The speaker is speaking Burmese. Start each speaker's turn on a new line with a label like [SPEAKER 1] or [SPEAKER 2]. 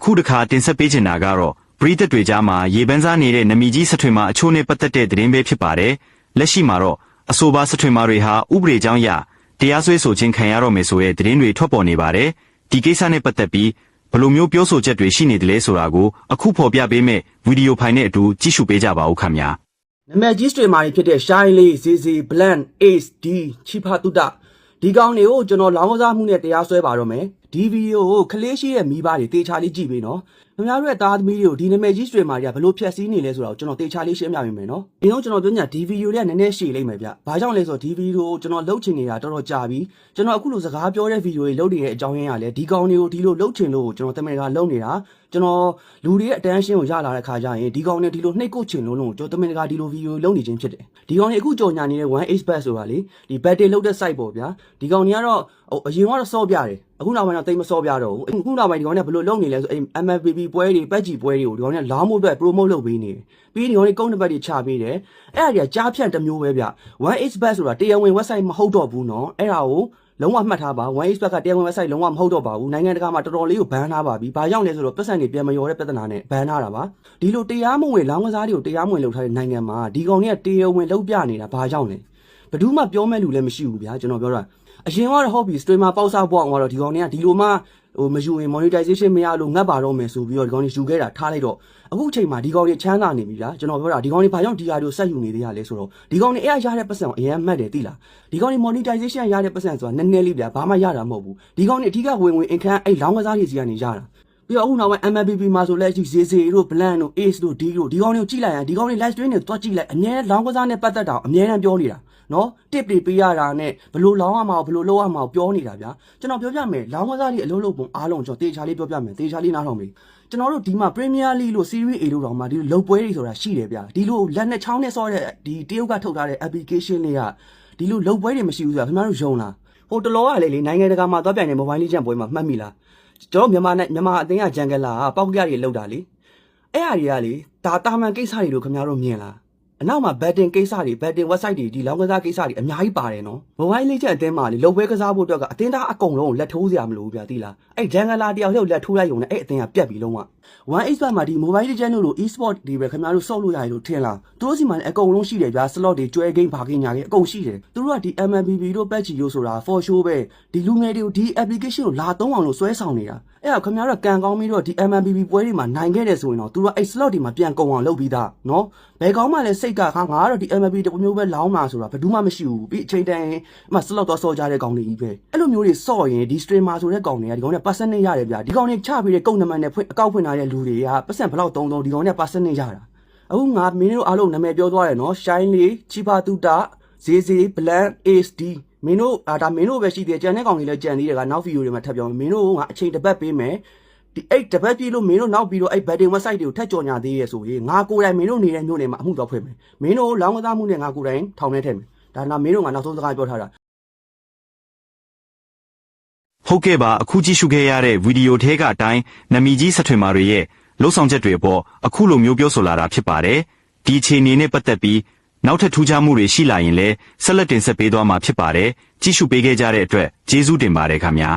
[SPEAKER 1] အခုတခါတင်ဆက်ပေးချင်တာကတော့ပရိသတ်တွေကြားမှာရေပန်းစားနေတဲ့နမီကြီးစထွင်မာအချို့နဲ့ပတ်သက်တဲ့သတင်းပဲဖြစ်ပါတယ်လက်ရှိမှာတော့အဆိုပါစထွင်မာတွေဟာဥပဒေကြောင်းအရတရားစွဲဆိုခြင်းခံရတော့မယ်ဆိုတဲ့သတင်းတွေထွက်ပေါ်နေပါတယ်ဒီကိစ္စနဲ့ပတ်သက်ပြီးဘယ်လိုမျိုးပြောဆိုချက်တွေရှိနေတယ်လဲဆိုတာကိုအခုဖော်ပြပေးမယ့်ဗီဒီယိုဖိုင်နဲ့အတူကြည့်ရှုပေးကြပါဦးခင်ဗျာ
[SPEAKER 2] နာမည်ကြီးစထွင်မာတွေဖြစ်တဲ့ Shine လေး ZZ Bland Ace D ချီဖာတူတာဒီကောင်တွေကိုကျွန်တော်လောင်းကစားမှုနဲ့တရားစွဲပါတော့မယ်ဒီဗီဒီယိုကိုခလေးရှိရဲ့မိဘတွေတေချာလေးကြည့်ပေးနော်ခင်ဗျားတို့ရဲ့သားသမီးတွေကိုဒီနာမည်ကြီးစထွင်မာတွေကဘလို့ဖြတ်စည်းနေလဲဆိုတော့ကျွန်တော်တေချာလေးရှင်းပြပေးမယ်နော်ဒီတော့ကျွန်တော်ပြောညာဒီဗီဒီယိုတွေကနည်းနည်းရှည်လိမ့်မယ်ဗျဘာကြောင့်လဲဆိုတော့ဒီဗီဒီယိုကိုကျွန်တော်လှုပ်ချင်နေတာတော်တော်ကြာပြီကျွန်တော်အခုလိုစကားပြောတဲ့ဗီဒီယိုတွေလှုပ်နေတဲ့အကြောင်းရင်းကလည်းဒီကောင်တွေကိုဒီလိုလှုပ်ချင်လို့ကျွန်တော်တမင်ကလှုပ်နေတာကျွန်တော်လူတွေရဲ့အတန်းရှင်းကိုရလာတဲ့ခါကျရင်ဒီကောင်တွေဒီလိုနှိပ်ကုတ်ချင်လို့ကျွန်တော်တမင်ကဒီလိုဗီဒီယိုလှုပ်နေခြင်းဖြစ်တယ်ဒီကောင်တွေအခုကြော်ညာနေတဲ့ 1H bet ဆိုတာလေဒီ battery လှုပ်တဲ့ site ပေါ့ဗျာဒီကောင်တွေကတော့အရင်ကတော့စော့ပြတယ်အခုနောက်ပိုင်းတော့တိတ်မစော့ပြတော့ဘူးအခုနောက်ပိုင်းဒီကောင်တွေကဘယ်လိုလုပ်နေလဲဆိုMLBB ပွဲတွေပတ်ကြီးပွဲတွေကိုဒီကောင်တွေကလောင်းမှုအတွက် promote လုပ်ပေးနေတယ်ပြီးဒီကောင်တွေကုန်းတစ်ပတ်တွေချပေးတယ်အဲ့ဒါတွေကကြားဖြန့်တစ်မျိုးပဲဗျ 1H bet ဆိုတာတရားဝင် website မဟုတ်တော့ဘူးเนาะအဲ့ဒါကိုလုံးဝမှတ်ထားပါ 1H bet ကတရားဝင် website လုံးဝမဟုတ်တော့ပါဘူးနိုင်ငံတကာမှာတော်တော်လေးကိုဘန်ထားပါပြီဘာကြောင့်လဲဆိုတော့ပတ်စံတွေပြန်မရောတဲ့ပြဿနာနဲ့ဘန်ထားတာပါဒီလိုတရားမဝင်လောင်းကစားတွေကိုတရားမဝင်လုပ်ထားတဲ့နိုင်ငံမှာဒီကောင်တွေကတရားဝင်လုပ်ပြနေတာဘာကြောင့်လဲဘယ်သူမှပြောမဲ့လူလည်းမရှိဘူးဗျာကျွန်တော်ပြောတာအရင်ကတော့ဟုတ်ပြီ streamer ပေါက်စားပေါ့အောင်ကတော့ဒီကောင်တွေကဒီလိုမှမယူရင် monetization မရလို့ငတ်ပါတော့မယ်ဆိုပြီးတော့ဒီကောင်တွေယူခဲ့တာထားလိုက်တော့အခုအချိန်မှာဒီကောင်တွေချမ်းသာနေပြီဗျာကျွန်တော်ပြောတာဒီကောင်တွေဘာကြောင့်ဒီဟာတွေကိုဆက်ယူနေသေးရလဲဆိုတော့ဒီကောင်တွေအဲ့ရတဲ့ပတ်စံကိုအရင်မှတ်တယ်သိလားဒီကောင်တွေ monetization ရတဲ့ပတ်စံဆိုတာနည်းနည်းလေးဗျာဘာမှရတာမဟုတ်ဘူးဒီကောင်တွေအထူးကဝင်အခန်းအဲ့လောင်းကစားတွေစီကနေရတာပြီးတော့အခုနောက်ပိုင်း MLBB မှာဆိုလက်ရှိ ZZ တို့ Bland တို့ Ace တို့ D တို့ဒီကောင်တွေကိုကြည့်လိုက်ရင်ဒီကောင်တွေ live stream တွေတွားကြည့်လိုက်အများလောင်းကစားနဲ့ပတ်သက်တာအများနဲ့ပြောနေတာနော် tip တွေပေးရတာနဲ့ဘလို့လောင်းရမှာဘလို့လုပ်ရမှာပြောနေတာဗျာကျွန်တော်ပြောပြမယ်လောင်းကစားတွေအလုံးလုံးပုံအားလုံးကျွန်တော်တေချာလေးပြောပြမယ်တေချာလေးနားထောင်ပြီကျွန်တော်တို့ဒီမှာ Premier League လို့ Serie A လို့တောင်မှဒီလိုလုပ်ပွဲတွေဆိုတာရှိတယ်ဗျာဒီလိုလက်နဲ့ချောင်းနဲ့ဆော့တဲ့ဒီတရုတ်ကထုတ်ထားတဲ့ application တွေကဒီလိုလုပ်ပွဲတွေမရှိဘူးဆိုတာခင်ဗျားတို့ယုံလားဟိုတလောကလေနိုင်ငံတကာမှာသွားပြိုင်တဲ့ mobile legend ပွဲမှာမှတ်မိလားကျွန်တော်မြန်မာအသင်းကဂျန်ဂလာကပေါက်ကြတွေလောက်တာလေအဲ့အရာတွေကလေဒါတာမန်ကိစ္စတွေလို့ခင်ဗျားတို့မြင်လားအနောက်မှာ betting ကိစ္စတွေ betting website တွေဒီလောင်းကစားကိစ္စတွေအများကြီးပါတယ်နော် mobile legend အသင်းမှာလေလုပ်ပွဲကစားဖို့အတွက်ကအသင်းသားအကုန်လုံးကိုလက်ထိုးစရာမလိုဘူးဗျာသိလားအဲ့ဂျန်ဂလာတယောက်လက်ထိုးလိုက်ရုံနဲ့အဲ့အသင်းကပြတ်ပြီလုံးဝ 1X bet မှာဒီ mobile legend လို့ e-sport တွေပဲခင်ဗျားတို့စော့လို့ရတယ်လို့ထင်လားသူတို့စီမှာအကုန်လုံးရှိတယ်ဗျာ slot တွေကျွဲ game ဘာgame ညာ game အကုန်ရှိတယ်သူတို့ကဒီ MLBB တို့ patch တို့ဆိုတာ for show ပဲဒီလူငယ်တွေကိုဒီ application ကိုလာသုံးအောင်လို့စွဲဆောင်နေတာအဲ့ဒါခင်ဗျားတို့ကန်ကောင်းပြီးတော့ဒီ MLBB ပွဲတွေမှာနိုင်ခဲ့တယ်ဆိုရင်တော့သူတို့အဲ့ slot တွေမှာပြန်ကုန်အောင်လုပ်ပြီးသားနော်ဘယ်ကောင်းမှလည်းစိတ်ကငါကတော့ဒီ MLB တမျိုးပဲလောင်းမှာဆိုတာဘယ်သူမှမရှိဘူးပြီးအချိန်တန်ရင်အမှ slot တော့စော့ကြတဲ့ကောင်တွေကြီးပဲအဲ့လိုမျိုးတွေစော့ရင်ဒီ streamer ဆိုတဲ့ကောင်တွေကဒီကောင်တွေ percentage ရတယ်ဗျာဒီကောင်တွေချပြီးတဲ့ကုတ်နံပါတ်နဲ့အကောက်ဖွင့်ထားတဲ့လူတွေကပတ်စံဘလောက်တုံးဒီကောင်တွေ percentage ရတာအခုငါမင်းတို့အားလုံးနာမည်ပြောသွားတယ်နော် Shine လေးချီဖာတူတာ ZZ Bland Ace D မင်းတို့ဒါမင်းတို့ပဲရှိသေးတယ်ကြံတဲ့ကောင်တွေလည်းကြံသေးတယ်ကနောက်ဗီဒီယိုတွေမှာထပ်ပြောမင်းတို့ငါအချိန်တစ်ပတ်ပေးမယ်ဒီအဲ့တပတ်ပြည့်လို့မင်းတို့နောက်ပြီးတော့အဲ့ betting website တွေကိုထပ်ကြော်ညာသေးရဲဆိုရင်ငါကိုယ်တိုင်မင်းတို့နေတဲ့မြို့နယ်မှာအမှုတော့ဖွင့်မယ်မင်းတို့လောင်းကစားမှုနဲ့ငါကိုယ်တိုင်ထောင်ထဲထည့်မယ်ဒါနာမင်းတို့ငါနောက်ဆုံးစကားပြောထားတာ
[SPEAKER 1] ဟုတ်ကဲ့ပါအခုကြည့်ရှုခဲ့ရတဲ့ဗီဒီယိုထဲကအတိုင်းနမီကြီးစထွင်မာတွေရဲ့လှုပ်ဆောင်ချက်တွေအပေါ်အခုလိုမျိုးပြောဆိုလာတာဖြစ်ပါတယ်ဒီအခြေအနေနဲ့ပတ်သက်ပြီးနောက်ထပ်ထူးခြားမှုတွေရှိလာရင်လည်းဆက်လက်တင်ဆက်ပေးသွားမှာဖြစ်ပါတယ်ကြည့်ရှုပေးခဲ့ကြတဲ့အတွက်ကျေးဇူးတင်ပါတယ်ခင်ဗျာ